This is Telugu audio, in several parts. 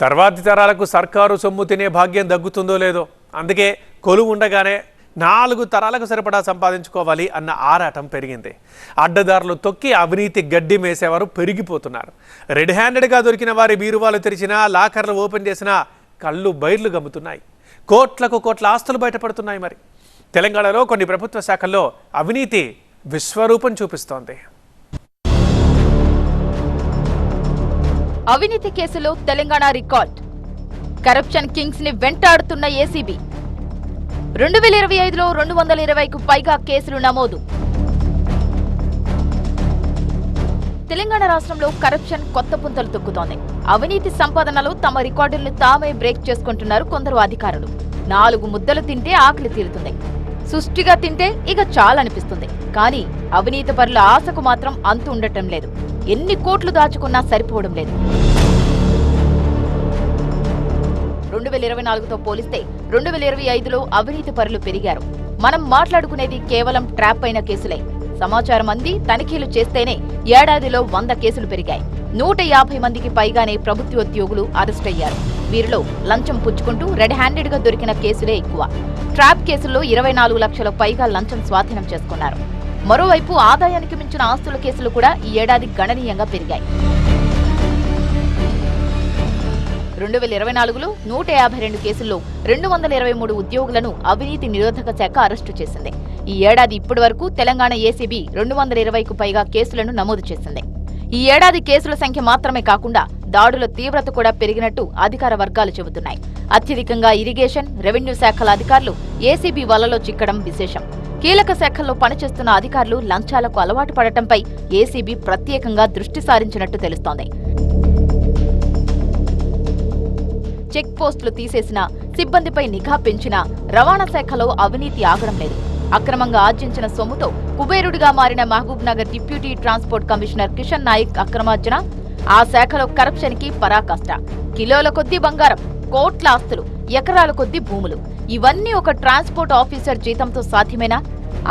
తర్వాతి తరాలకు సర్కారు సొమ్ము తినే భాగ్యం దగ్గుతుందో లేదో, అందుకే కొలువు ఉండగానే 4 తరాలకు సరిపడా సంపాదించుకోవాలి అన్న ఆరాటం పెరిగింది. అడ్డదారులు తొక్కి అవినీతి గడ్డి మేసేవారు పెరిగిపోతున్నారు. రెడ్ హ్యాండెడ్గా దొరికిన వారి బీరువాలు తెరిచినా, లాకర్లు ఓపెన్ చేసినా కళ్ళు బైర్లు గమ్ముతున్నాయి. కోట్లకు కోట్ల ఆస్తులు బయటపడుతున్నాయి. మరి తెలంగాణలో కొన్ని ప్రభుత్వ శాఖల్లో అవినీతి విశ్వరూపం చూపిస్తోంది. అవినీతి కేసులో తెలంగాణ రికార్డ్. కరప్షన్ కింగ్స్ ని వెంటాడుతున్న ఏసీబీ. 2025లో 220కు పైగా కేసులు నమోదు. తెలంగాణ రాష్ట్రంలో కరప్షన్ కొత్త పుంతలు తొక్కుతోంది. అవినీతి సంపాదనలో తమ రికార్డులను తామే బ్రేక్ చేసుకుంటున్నారు కొందరు అధికారులు. 4 ముద్దలు తింటే ఆకలి తీరుతుంది, సుష్టిగా తింటే ఇక చాలనిపిస్తుంది. కానీ అవినీతి పరుల ఆశకు మాత్రం అంతు ఉండటం లేదు. ఎన్ని కోట్లు దాచుకున్నా సరిపోవడం లేదు. 2024తో పోలిస్తే 2025లో అవినీతి పరులు పెరిగారు. మనం మాట్లాడుకునేది కేవలం ట్రాప్ అయిన కేసులే. సమాచారం అంది తనిఖీలు చేస్తేనే ఏడాదిలో 100 కేసులు పెరిగాయి. 150 మందికి పైగానే ప్రభుత్వ ఉద్యోగులు అరెస్ట్ అయ్యారు. వీరిలో లంచం పుచ్చుకుంటూ రెడ్ హ్యాండెడ్ గా దొరికిన కేసులే ఎక్కువ. ట్రాప్ కేసుల్లో 24 లక్షల పైగా లంచం స్వాధీనం చేసుకున్నారు. మరోవైపు ఆదాయానికి మించిన ఆస్తుల కేసులు కూడా ఈ ఏడాది గణనీయంగా పెరిగాయి. 2024లో 152 కేసుల్లో 223 ఉద్యోగులను అవినీతి నిరోధక శాఖ అరెస్టు చేసింది. ఈ ఏడాది ఇప్పటి వరకు తెలంగాణ ఏసీబీ 220కు పైగా కేసులను నమోదు చేసింది. ఈ ఏడాది కేసుల సంఖ్య మాత్రమే కాకుండా దాడుల తీవ్రత కూడా పెరిగినట్టు అధికార వర్గాలు చెబుతున్నాయి. అత్యధికంగా ఇరిగేషన్, రెవెన్యూ శాఖల అధికారులు ఏసీబీ వలలో చిక్కడం విశేషం. కీలక శాఖల్లో పనిచేస్తున్న అధికారులు లంచాలకు అలవాటు పడటంపై ఏసీబీ ప్రత్యేకంగా దృష్టి సారించినట్టు తెలుస్తోంది. చెక్ పోస్టులు తీసేసినా, సిబ్బందిపై నిఘా పెంచినా రవాణా శాఖలో అవినీతి ఆగడం లేదు. అక్రమంగా ఆర్జించిన సొమ్ముతో కుబేరుడిగా మారిన Mahabub Nagar deputy transport commissioner Kishan Nayak అక్రమార్జన, ఆ శాఖలో కరప్షన్ కి పరాకాష్ట. కిలోల కొద్దీ బంగారం, కోట్ల ఆస్తులు, ఎకరాల కొద్దీ భూములు, ఇవన్నీ ఒక ట్రాన్స్పోర్ట్ ఆఫీసర్ జీతంతో సాధ్యమేనా?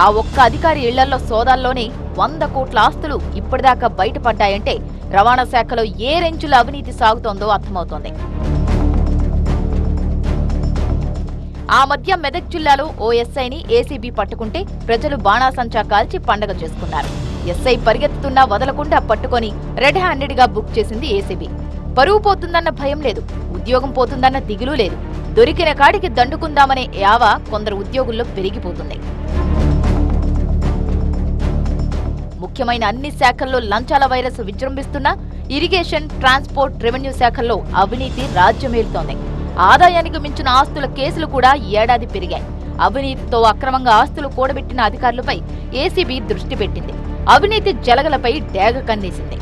ఆ ఒక్క అధికారి ఇళ్లలో సోదాల్లోనే 100 కోట్ల ఆస్తులు ఇప్పటిదాకా బయటపడ్డాయంటే రవాణా శాఖలో ఏ రేంజ్లో అవినీతి సాగుతోందో అర్థమవుతోంది. ఆ మధ్య మెదక్ జిల్లాలో ఓ ఎస్ఐని ఏసీబీ పట్టుకుంటే ప్రజలు బాణాసంచా కాల్చి పండగ చేసుకున్నారు. ఎస్ఐ పరిగెత్తుతున్నా వదలకుండా పట్టుకొని రెడ్ హ్యాండెడ్ గా బుక్ చేసింది ఏసీబీ. పరువు పోతుందన్న భయం లేదు, ఉద్యోగం పోతుందన్న దిగులు లేదు. దొరికిన కాడికి దండుకుందామనే యావ కొందరు ఉద్యోగుల్లో పెరిగిపోతుంది. ముఖ్యమైన అన్ని శాఖల్లో లంచాల వైరస్ విజృంభిస్తున్నా ఇరిగేషన్, ట్రాన్స్పోర్ట్, రెవెన్యూ శాఖల్లో అవినీతి రాజ్యమేలుతోంది. ఆదాయానికి మించిన ఆస్తుల కేసులు కూడా ఈ ఏడాది పెరిగాయి. అవినీతితో అక్రమంగా ఆస్తులు కూడబెట్టిన అధికారులపై ఏసీబీ దృష్టి పెట్టింది. అవినీతి జలగలపై డేగ కన్నేసింది.